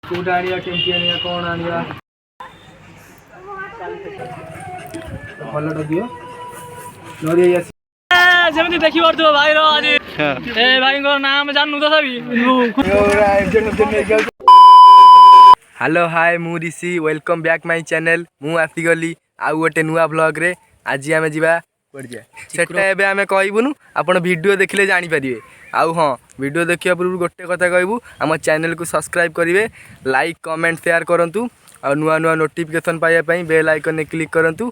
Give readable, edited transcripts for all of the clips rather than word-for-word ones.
कोटा आनिया केमती आनिया कौन आनिया भलटा दियो नरी आसी जेमती देखि परथो भाई रो आज ए भाई को नाम जाननु तो सभी हेलो हाय मु ऋषि वेलकम बैक माय चैनल मु आसी गली आ गोटे नुआ ब्लॉग रे आज आमे जिबा सेटा एबे आमे कहबुनु आपण वीडियो देखिले जानि परिबे आउ हां वीडियो देखिया पूर्व गोटे कथा कहबू हम चैनल को सब्सक्राइब करिवे लाइक कमेंट शेयर करंतु आ नुआ नुआ नोटिफिकेशन पाया पई बेल आइकन ने क्लिक करंतु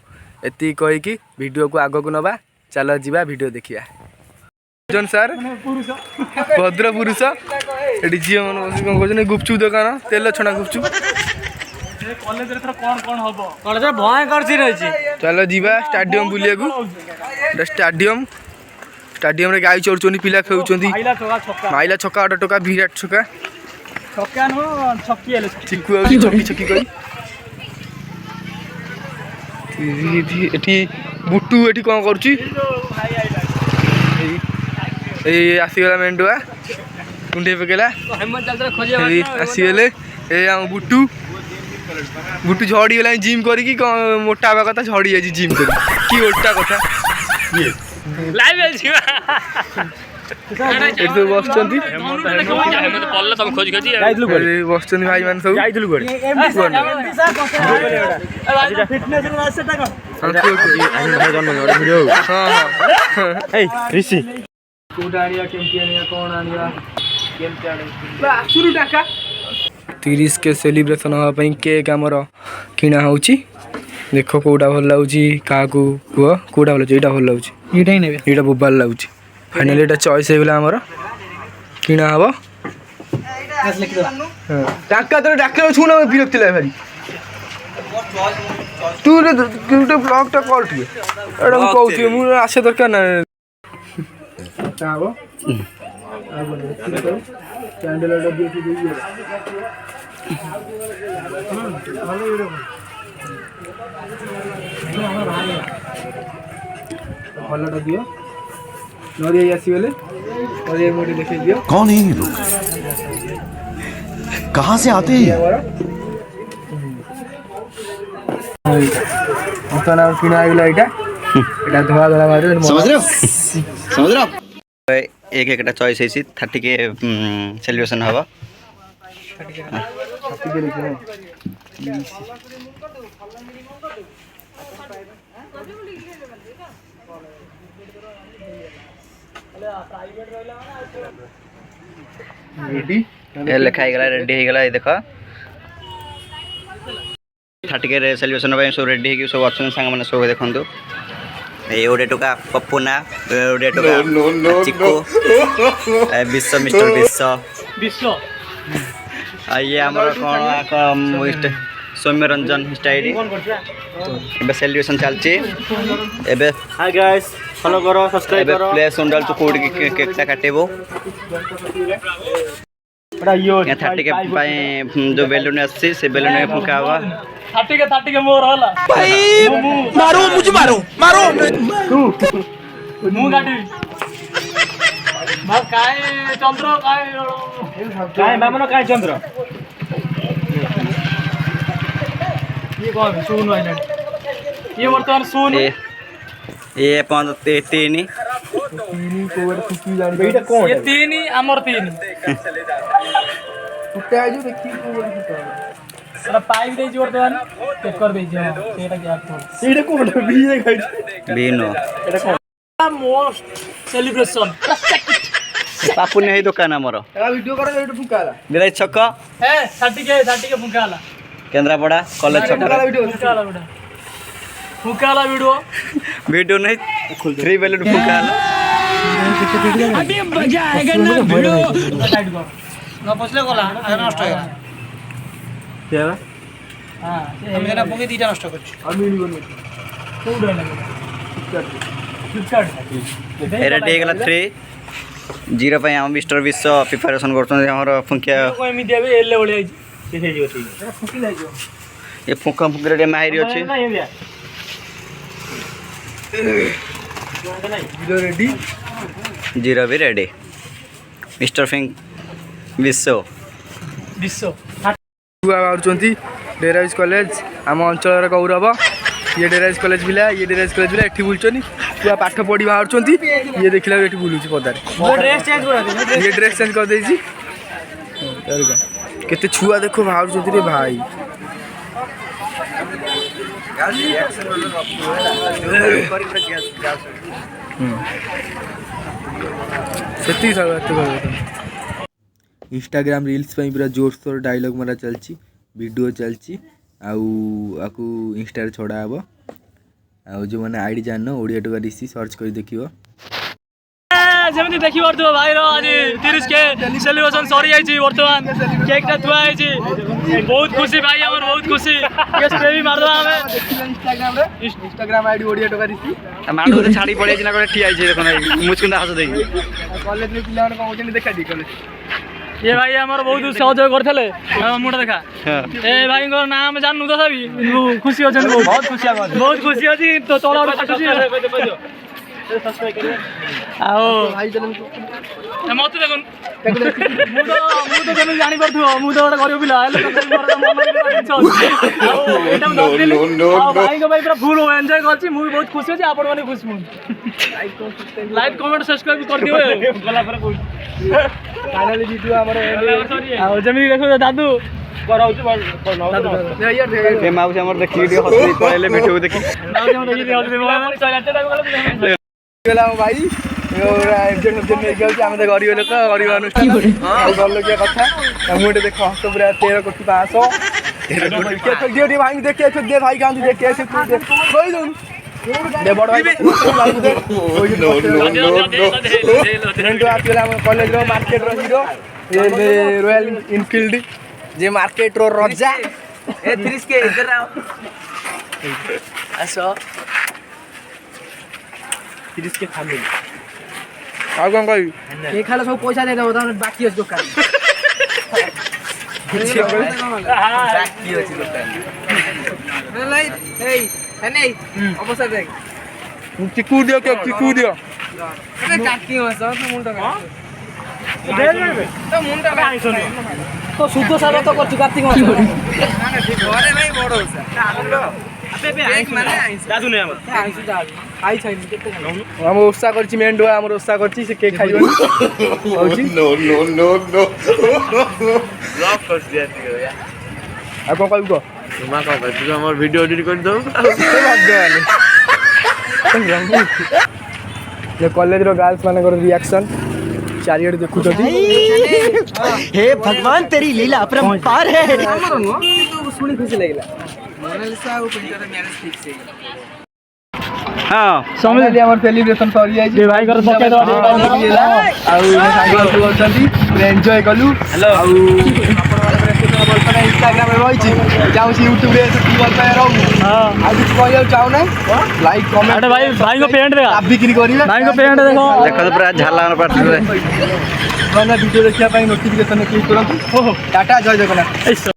एती कहि कि वीडियो को आगो को नबा चलो जिबा वीडियो देखिया जन सर भद्र पुरुष एडी जियो मन बसी कोन कहजने गुपचुप दुकान तेल छणा गुपचुप कॉलेज रे कोन कोन हबो कॉलेज रे भय करछि रहछि चलो जिबा स्टेडियम बुलिया को स्टेडियम रे गाई चोरचोनी पिला खेउचोंदी माइला छक्का आठ टका विराट छक्का छक्का न छक्की एले चिकु आउची छक्की छक्की करी एठी बुट्टू एठी कोन करछि ए आसी गला मेंडुआ कुंडे पकेला हेमंत चलते खोजिया आसी गेले ए हम बुट्टू बुट्टू झड़ी गला जिम करी कि मोटा बा कथा झड़ी जाई जिम करी की ओल्टा कथा ये लाइव आइछिबा एत बसचंती हेमंत पल्ले तुम खोज खोजी जाइतलु कोडी बसचंती भाई मान सब जाइतलु कोडी फिटनेस रे सेटा कर हम भाई जन्म वीडियो हां ए ऋषि कोटा आनिया केमती आनिया कौन आनिया केमती आनिया आसुरु टाका 30 के सेलिब्रेशन होगा पई केक हमर किना होउची देखो कोटा भल लाउची काकू को कोटा भल एटा भल लाउची एटा ही नेबे एटा बोबाल लाउची फाइनली एटा चॉइस हे गेला हमर किना हबो बस लिख दो हां टाका तो डाकले छु ना विरक्ति लागे भारी तू रे ब्लॉग टा कॉल तू एटा मु कहउची मु आसे दरकार ना चाहो आ बोले कैंडल ऑर्डर दिए थी दीजिए भले वीडियो भलटा दियो नरी आसी गेले और ये मोटी देखे दियो कौन है ये लोग कहां से आते हैं तो ना किना आइला एटा एटा धवा धवा मारे समझ रहे हो एक एकटा चॉइस है 30 के सेलिब्रेशन हवा 30 के लिखे रेडी ए लिखा हे गला रेडी हे गला ए देखो 30 के सेलिब्रेशन भाई सब रेडी हे कि सब ऑप्शन संग माने सब देखंतु ए ओडे टका पप्पुना ओडे टका चिक्को ए विश्व मिस्टर विश्व आ ये हमर कोन सौम्य रंजन स्टाइल एबे सेलिब्रेशन चलची एबे हाय गाइस फॉलो करो सब्सक्राइब करो प्लेस उंडाल तो कोड के केकटा काटेबो बड़ा यो 30 के पाए जो बेलून आसी से बेलून में फुका हुआ 30 के मोर होला भाई मारो मुझे मारो मुंह काटी भाई काय चंद्र काय बामन काय चंद्र ये कौन सुन वाला ये वर्तमान सुन ये 3 कोवर खुकी जानी बेटा कौन ये 3 हमर 3 कुत्ते आजू देखी कोवर खुका अरे पाइप दे जोर दन चेक कर दे जे सेटा क्या तो एटा कोन बी ने खाइ बीनो एटा कोन मोस्ट सेलिब्रेशन पापु ने दुकान हमर एटा वीडियो कर एटा फुकाला बिराई छक ए 30 के फुकाला केंद्रापड़ा कॉलेज छक फुकाला वीडियो नहीं 3 बेलून फुकाला अभी मजा आएगा ना वीडियो ना पछले गला नष्ट हो गया क्या हां हम एना पके दीटा नष्ट करछ हम मिल गनो कोड फ्लिपकार्ट एरा डे गला 3 0 पे हम मिस्टर विश्व प्रिपरेशन करछन हमर फुंकिया कोइ मी देबे एले ओले से से जो ठीक फुकी लाई जो ये फुका फुकरे डे माहिरी अछि ना ये दिया वीडियो रेडी 0 भी रेडी मिस्टर फिंग विश्व छुआ बाहर डेराइज कॉलेज आम अंचल गौरव ये डेराइज कॉलेज पिला ये डेराइज कॉलेज पिला एठी बुलचनी छुआ पाठ पढ़ी बाहर ये देखला एठी बुलुची पदार ये ड्रेस चेंज कर देछि केते छुआ देखो बाहर रे भाई इंस्टाग्राम रील्स पूरा जोरसोर डायलॉग मारा चलची वीडियो चलची आकु इंस्टा छड़ा हे जो मैंने आईडी जान ओडिया टोका ऋषि सर्च कर देखियो जमी देखी पड़ो भाई आज 30 के सेलिब्रेशन सरी जाइए बर्तमान केक टा थुआ बहुत खुशी भाई हमर बहुत खुशी ये स्प्रे भी मार दो हमें इंस्टाग्राम आईडी ओडिया टोका ऋषि मानु तो छाड़ी पड़े ना कोठे ठिया छै देखो मुचकुंदा हस देई कॉलेज में पिला को होजनी देखा दी कॉलेज ये भाई हमर बहुत सहयोग करथले मुंडा देखा ए भाई को नाम जाननु तो सभी खुशी होछन बहुत खुशी अछि तो चलो खुशी आओ भाई चलन मत देखुन मु तो जमी जानि परथु मु तो गोटे गरीब पिला हेले भाई को भाई पूरा फुल एंजॉय करछि मु बहुत खुशी अछि आपण माने खुश मु लाइक कमेंट सब्सक्राइब कर दियो गला पर कोइ फाइनली वीडियो हमर आओ जमी देखो दादू ए माउस हमर देखि वीडियो हसि पहिले वीडियो देखि भाई गरीब लोक गरीब अनुष्ठान भल लगिया कथा मुझे देख हस पूरा 13 कोटी 500 भाई देखिए भाई गाँव देखिए बड़ भाई college market Hero Royal Enfield जे मार्केट रो रजा आस 30 के फैमिली आ कौन कही खाला सब पैसा दे दो बाकी अछि दुकान बाकी अछि दुकान अवसर देख चिकू दियो के चिकू दियो काकी हो तो मुंडा तो मुंडा तो शुद्ध साल तो कर कार्तिक मास घरे भाई बड़ होसा हम ओसा करछि मेंडो हमर ओसा करछि से केक खाइबो no no no no block कर दिया यार आ कोन कहू को तुमा का तू हमर वीडियो एडिट कर दो ये कॉलेज रो गर्ल्स माने को रिएक्शन चारियड देखु तो हे भगवान तेरी लीला अपरंपार है हमर नो तो सुनी खुशी लागला मोनालिसा और पिंटर मैरिज ठीक से हां समझ लिया हमर सेलिब्रेशन कर जाई जे भाई कर पके दो आ सांगल तू अछंती एन्जॉय कलु आ इंस्टाग्राम रे रही जाऊ यूट्यूब रे यूट्यूबर पे रहू हां आ कुछ कहयो चाहो ना लाइक कमेंट अरे भाई को पेंट देखा आप बिक्री करिवे भाई को पेंट देखो देखो तो पूरा झाला न पड़ रे वीडियो देखिया नोटिफिकेशन क्लिक करंतु टाटा जय जगन्नाथ